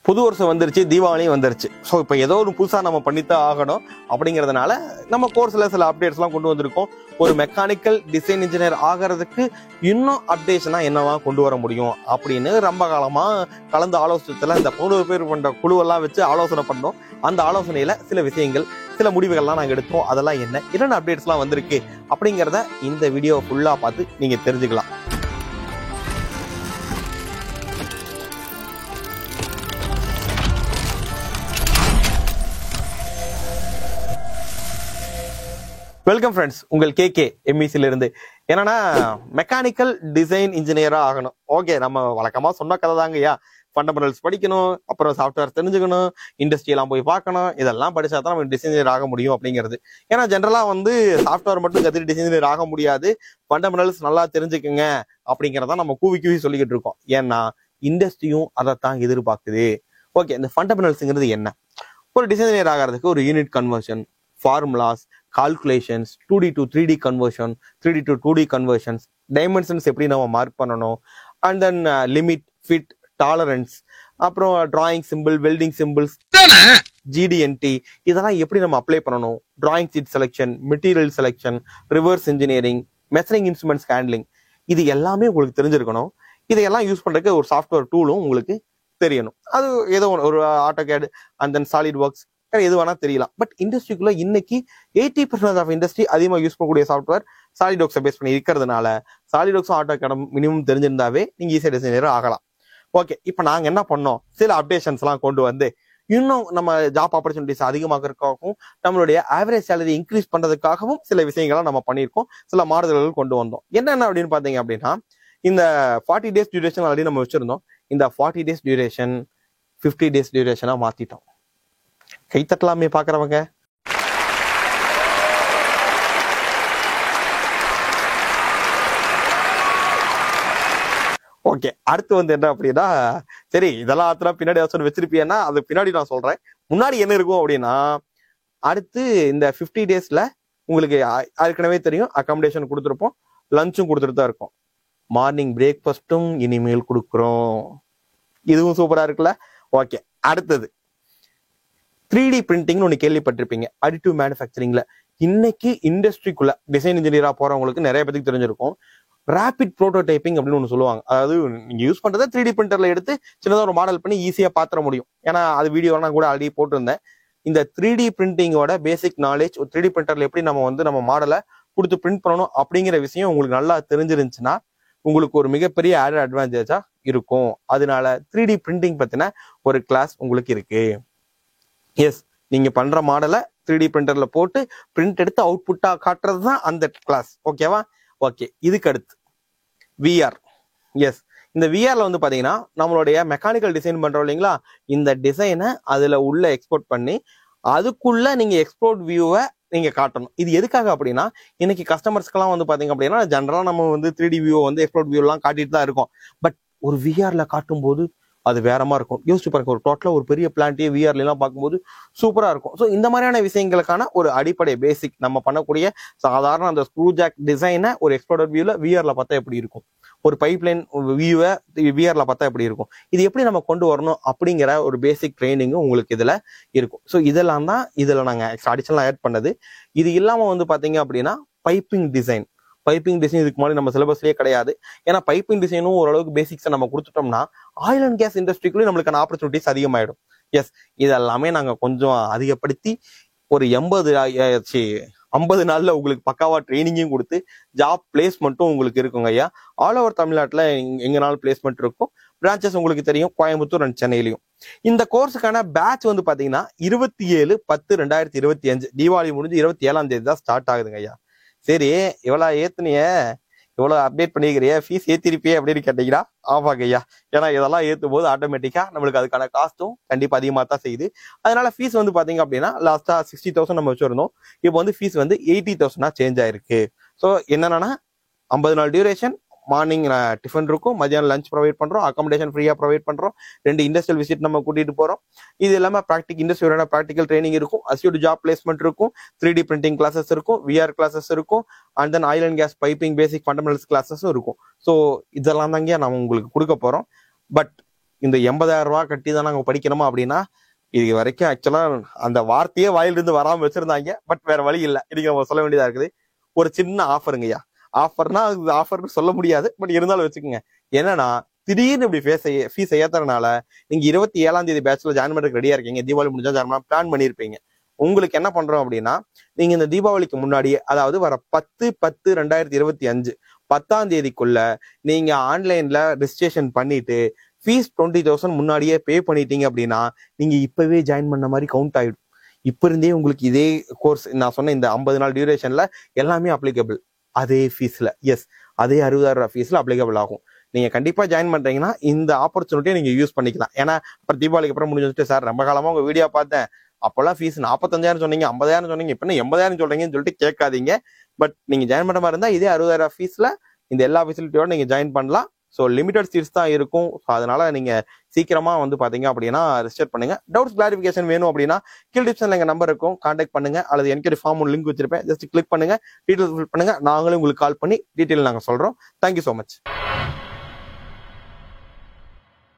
புது வருஷம் வந்துருச்சு, தீபாவளியும் வந்துருச்சு. ஸோ இப்போ ஏதோ ஒரு புதுசாக நம்ம பண்ணித்தான் ஆகணும். அப்படிங்கிறதுனால நம்ம கோர்ஸில் சில அப்டேட்ஸ்லாம் கொண்டு வந்திருக்கோம். ஒரு மெக்கானிக்கல் டிசைன் இன்ஜினியர் ஆகிறதுக்கு இன்னும் அப்டேஷனாக என்னவா கொண்டு வர முடியும் அப்படின்னு ரொம்ப காலமாக கலந்து ஆலோசனத்தில் இந்த 11 பேர் கொண்ட குழுவெல்லாம் வச்சு ஆலோசனை பண்ணோம். அந்த ஆலோசனையில் சில விஷயங்கள், சில முடிவுகள்லாம் நாங்கள் எடுத்தோம். அதெல்லாம் என்னென்ன அப்டேட்ஸ்லாம் வந்திருக்கு அப்படிங்கிறத இந்த வீடியோ ஃபுல்லாக பார்த்து நீங்கள் தெரிஞ்சுக்கலாம். வெல்கம் ஃப்ரெண்ட்ஸ், உங்கள் கேகே எம்இசில இருந்து. என்னன்னா, மெக்கானிக்கல் டிசைன் இன்ஜினியரா ஆகணும். ஓகே, நம்ம வழக்கமா சொன்ன கதை தாங்கய்யா. ஃபண்டமெண்டல்ஸ் படிக்கணும், அப்புறம் சாஃப்ட்வேர் தெரிஞ்சுக்கணும், இண்டஸ்ட்ரியெல்லாம் போய் பார்க்கணும், இதெல்லாம் படிச்சா தான் நம்ம டிசைனர் ஆக முடியும் அப்படிங்கிறது. ஏன்னா ஜென்ரலா சாஃப்ட்வேர் மட்டும் கற்றுட்டு டிசைனர் ஆக முடியாது, ஃபண்டமெண்டல்ஸ் நல்லா தெரிஞ்சுக்குங்க அப்படிங்கிறத நம்ம கூவி சொல்லிக்கிட்டு இருக்கோம். ஏன்னா இண்டஸ்ட்ரியும் அதைத்தான் எதிர்பார்க்குது. ஓகே, இந்த ஃபண்டமெண்டல்ஸுங்கிறது என்ன? ஒரு டிசைனர் ஆகிறதுக்கு ஒரு unit conversion, formulas, calculations, 2D to 3D conversion, 3D to 2D conversions, dimensions எப்படி நம்ம மார்க் பண்ணணும், and then limit, fit, tolerance, அப்புறம் drawing symbol, welding symbols, GD&T இதெல்லாம் எப்படி நம்ம அப்ளை பண்ணணும், drawing sheet selection, material selection, reverse engineering, measuring instruments handling, இது எல்லாமே உங்களுக்கு தெரிஞ்சிருக்கணும். இதையெல்லாம் யூஸ் பண்றதுக்கு ஒரு சாஃப்ட்வேர் டூலும் உங்களுக்கு தெரியணும். அது ஏதோ ஒரு AutoCAD and then solid works எது வேணா தெரியலாம். பட் இண்டஸ்ட்ரிக்குள்ள இன்னைக்கு 80% ஆஃப் இண்டஸ்ட்ரி அதிகமாக யூஸ் பண்ணக்கூடிய சாஃப்ட்வேர் சாலிட்வொர்க்ஸை பேஸ் பண்ணி இருக்கிறதுனால சாலிட்வொர்க்ஸும் ஆட்டோகேடும் மினிமம் தெரிஞ்சிருந்தாவே நீங்க ஈஸியாக டிசைனர் ஆகலாம். ஓகே, இப்போ நாங்கள் என்ன பண்ணோம், சில அப்டேஷன்ஸ் எல்லாம் கொண்டு வந்து இன்னும் நம்ம ஜாப் ஆப்பர்ச்சுனிட்டிஸ் அதிகமாகிறதுக்காகவும் நம்மளுடைய ஆவரேஜ் சேலரி இன்க்ரீஸ் பண்றதுக்காகவும் சில விஷயங்கள்லாம் நம்ம பண்ணியிருக்கோம். சில மாறுதல்கள் கொண்டு வந்தோம். என்னென்ன அப்படின்னு பார்த்தீங்க அப்படின்னா, இந்த 40 days டியூரேஷன் ஆல்ரெடி நம்ம வச்சிருந்தோம். இந்த 40 days டியூரேஷன் 50 days டியூரேஷனாக மாத்திட்டோம். கைத்தட்டலாமே பாக்குறவங்க. ஓகே, அடுத்து என்ன அப்படின்னா, சரி இதெல்லாம் ஆத்திரா பின்னாடி ஆப்ஷன் வச்சிருப்பீங்கன்னா அது பின்னாடி நான் சொல்றேன். முன்னாடி என்ன இருக்கும் அப்படின்னா, அடுத்து இந்த 50 daysல உங்களுக்கு ஏற்கனவே தெரியும், அகாமடேஷன் கொடுத்துருப்போம், லஞ்சும் கொடுத்துட்டு தான் இருக்கும், மார்னிங் பிரேக்ஃபாஸ்ட்டும் இனிமேல் கொடுக்குறோம். இதுவும் சூப்பரா இருக்குல்ல. ஓகே, அடுத்தது 3D பிரிண்டிங்னு ஒன்று கேள்விப்பட்டிருப்பீங்க. அடிட்டிவ் மேனுஃபேக்சரிங்ல இன்னைக்கு இண்டஸ்ட்ரிக்குள்ள டிசைன் இன்ஜினியரா போறவங்களுக்கு நிறைய பேருக்கு தெரிஞ்சிருக்கும். ரேபிட் ப்ரோட்டோடைப்பிங் அப்படின்னு ஒன்று சொல்லுவாங்க. அதாவது நீங்க யூஸ் பண்றதை 3D பிரிண்டர்ல எடுத்து சின்னதாக ஒரு மாடல் பண்ணி ஈஸியா பாத்திர முடியும். ஏன்னா அது வீடியோலாம் கூட ஆல்ரெடி போட்டிருந்தேன். இந்த 3D பிரிண்டிங்கோட பேசிக் நாலேஜ், ஒரு 3D பிரிண்டர்ல எப்படி நம்ம மாடலை கொடுத்து பிரிண்ட் பண்ணணும் அப்படிங்கிற விஷயம் உங்களுக்கு நல்லா தெரிஞ்சிருந்துச்சுன்னா உங்களுக்கு ஒரு மிகப்பெரிய ஆடட் அட்வான்டேஜா இருக்கும். அதனால 3D பிரிண்டிங் பத்தின ஒரு கிளாஸ் உங்களுக்கு இருக்கு. எஸ், நீங்க பண்ற மாடலை 3D பிரிண்டர்ல போட்டு பிரிண்ட் எடுத்து அவுட்புட்டா காட்டுறது தான் அந்த கிளாஸ். ஓகேவா? ஓகே, இதுக்கு அடுத்து VR. எஸ், இந்த விஆர்ல பாத்தீங்கன்னா நம்மளுடைய மெக்கானிக்கல் டிசைன் பண்றோம் இல்லைங்களா, இந்த டிசைனை அதுல உள்ள எக்ஸ்போர்ட் பண்ணி அதுக்குள்ள நீங்க எக்ஸ்போர்ட் வியூவை நீங்க காட்டணும். இது எதுக்காக அப்படின்னா, இன்னைக்கு கஸ்டமர்ஸ்க்கெல்லாம் பாத்தீங்க அப்படின்னா ஜென்ரலா நம்ம 3D வியூ எக்ஸ்போர்ட் வியூ எல்லாம் காட்டிட்டு தான் இருக்கோம். பட் ஒரு விஆர்ல காட்டும் போது அது வேறமா இருக்கும். யோசிச்சு பாருங்க, ஒரு டோட்டலா ஒரு பெரிய பிளான்ட்டே விஆர்ல எல்லாம் பார்க்கும்போது சூப்பரா இருக்கும். ஸோ இந்த மாதிரியான விஷயங்களுக்கான ஒரு அடிப்படை பேசிக் நம்ம பண்ணக்கூடிய சாதாரண அந்த ஸ்க்ரூ ஜாக் டிசைனை ஒரு எக்ஸ்போர்ட் வியூல விஆர்ல பார்த்தா எப்படி இருக்கும், ஒரு பைப்லைன் வியூவை விஆர்ல பார்த்தா எப்படி இருக்கும், இது எப்படி நம்ம கொண்டு வரணும் அப்படிங்கிற ஒரு பேசிக் ட்ரைனிங்கும் உங்களுக்கு இதுல இருக்கும். ஸோ இதெல்லாம் தான் இதுல நாங்க அடிஷனலா ஆட் பண்ணது. இது இல்லாம பாத்தீங்க அப்படின்னா பைப்பிங் டிசைன் இதுக்கு முன்னாடி நம்ம சிலபஸ்லயே கிடையாது. ஏன்னா பைப்பிங் டிசைனும் ஓரளவுக்கு பேசிக்ஸை நம்ம கொடுத்துட்டோம்னா ஆயில் அண்ட் கேஸ் இண்டஸ்ட்ரிக்குள்ளேயும் நம்மளுக்கான ஆப்பர்ச்சுனிட்டிஸ் அதிகமாயிடும். எஸ், இதெல்லாமே நாங்க கொஞ்சம் அதிகப்படுத்தி ஒரு 50 நாள்ல உங்களுக்கு பக்காவா ட்ரைனிங்கும் கொடுத்து ஜாப் பிளேஸ்மெண்ட்டும் உங்களுக்கு இருக்குங்க ஐயா. ஆல் ஓவர் தமிழ்நாட்டில் எங்கனாலும் பிளேஸ்மெண்ட் இருக்கும். பிரான்ச்சஸ் உங்களுக்கு தெரியும், கோயம்புத்தூர் அண்ட் சென்னையிலையும். இந்த கோர்ஸுக்கான பேட்ச் பாத்தீங்கன்னா 27/10/2025 தீபாவளி முடிஞ்சு 27ஆம் தேதி தான் ஸ்டார்ட் ஆகுதுங்க ஐயா. சரி, இவ்வளவு ஏத்துனிய, இவ்வளவு அப்டேட் பண்ணிக்கிறிய, ஃபீஸ் ஏத்திருப்பியே அப்படின்னு கேட்டீங்கன்னா ஆமாங்க ஐயா. ஏன்னா இதெல்லாம் ஏத்தும் போது ஆட்டோமேட்டிக்கா நம்மளுக்கு அதுக்கான காஸ்ட்டும் கண்டிப்பா அதிகமாக தான் செய்யுது. அதனால ஃபீஸ் பாத்தீங்க அப்படின்னா லாஸ்டா 60,000 நம்ம வச்சிருந்தோம். இப்போ ஃபீஸ் 80,000 சேஞ்ச் ஆயிருக்கு. ஸோ என்னன்னா 50 நாள் டியூரேஷன், மார்னிங் டிஃபன் இருக்கும், மதியானம் லஞ்ச் ப்ரொவைட் பண்றோம், அகாமடேஷன் ஃப்ரீயா ப்ரொவைட் பண்றோம், 2 இண்டஸ்ட்ரியல் விசிட் நம்ம கூட்டிட்டு போறோம். இது இல்லாம இண்டஸ்ட்ரியோட ப்ராக்டிகல் ட்ரைனிங் இருக்கும், அஸ்யூர்டு ஜாப் பிளேஸ்மெண்ட் இருக்கும், 3D பிரிண்டிங் கிளாஸஸ் இருக்கும், VR கிளாஸஸ் இருக்கும், and then oil and gas piping basic fundamentals கிளாஸஸும் இருக்கும். ஸோ இதெல்லாம் தாங்க நம்ம உங்களுக்கு கொடுக்க போறோம். பட் இந்த 80,000 ரூபாய் கட்டி தான் நாங்க படிக்கணுமா அப்படின்னா, இது வரைக்கும் ஆக்சுவலா அந்த வார்த்தையே வாயிலிருந்து வராம வச்சிருந்தாங்க. பட் வேற வழி இல்லை, இன்னைக்கு நம்ம சொல்ல வேண்டியதா இருக்குது. ஒரு சின்ன ஆஃபருங்கய்யா. ஆஃபர்னா அது ஆஃபர்னு சொல்ல முடியாது, பட் இருந்தாலும் வச்சுக்கோங்க. என்னன்னா, திடீர்னு இப்படி ஃபீஸ் ஏத்துறதுனால நீங்க 27ஆம் தேதி பேட்ச்ல ஜாயின் பண்றதுக்கு ரெடியா இருக்கீங்க, தீபாவளி முடிஞ்சா ஜாயின் பண்ண பிளான் பண்ணிருப்பீங்க. உங்களுக்கு என்ன பண்றோம் அப்படின்னா, நீங்க இந்த தீபாவளிக்கு முன்னாடியே, அதாவது வர 10/10/2025 10ஆம் தேதிக்குள்ள நீங்க ஆன்லைன்ல ரெஜிஸ்ட்ரேஷன் பண்ணிட்டு ஃபீஸ் 20,000 முன்னாடியே பே பண்ணிட்டீங்க அப்படின்னா, நீங்க இப்பவே ஜாயின் பண்ண மாதிரி கவுண்ட் ஆயிடும். இப்ப இருந்தே உங்களுக்கு இதே கோர்ஸ் நான் சொன்ன இந்த 50 நாள் டியூரேஷன்ல எல்லாமே அப்ளிகபிள். அதே ஃபீஸ்ல, எஸ், அதே 60,000 ரூபாய் ஃபீஸ்ல அப்ளிகபிள் ஆகும். நீங்க கண்டிப்பா ஜாயின் பண்றீங்கன்னா இந்த ஆப்பர்ச்சுனிட்டியை நீங்க யூஸ் பண்ணிக்கலாம். ஏன்னா அப்புறம் தீபாவளிக்கு அப்புறம் முடிஞ்சுட்டு, சார் ரொம்ப காலமா உங்க வீடியோ பார்த்தேன், அப்பெல்லாம் ஃபீஸ் 45,000 சொன்னீங்க, 50,000 சொன்னீங்க, இப்ப 80,000 சொல்றீங்கன்னு சொல்லிட்டு கேட்காதீங்க. பட் நீங்க ஜாயின் பண்ற மாதிரி இருந்தா இதே 60,000 ஃபீஸ்ல இந்த எல்லா ஃபெசிலிட்டியோட நீங்க ஜாயின் பண்ணலாம். ஸோ லிமிடெட் சீட்ஸ் தான் இருக்கும். ஸோ அதனால நீங்க சீக்கிரமா வந்து பாத்தீங்க அப்படின்னா ரெஜிஸ்டர் பண்ணுங்க. டவுட்ஸ் கிளாரிஃபிகேஷன் வேணும் அப்படின்னா கீழ் டிஸ்கிரிப்ஷன்ல எங்க நம்பர் இருக்கும், கான்டாக்ட் பண்ணுங்க. அல்லது என்கொயரி ஃபார்ம் ஒரு லிங்க் வச்சிருப்பேன், ஜஸ்ட் கிளிக் பண்ணுங்க, டீடைல்ஸ் ஃபில் பண்ணுங்க. நாங்களும் உங்களுக்கு கால் பண்ணி டீடைல் நாங்க சொல்றோம். Thank you so much.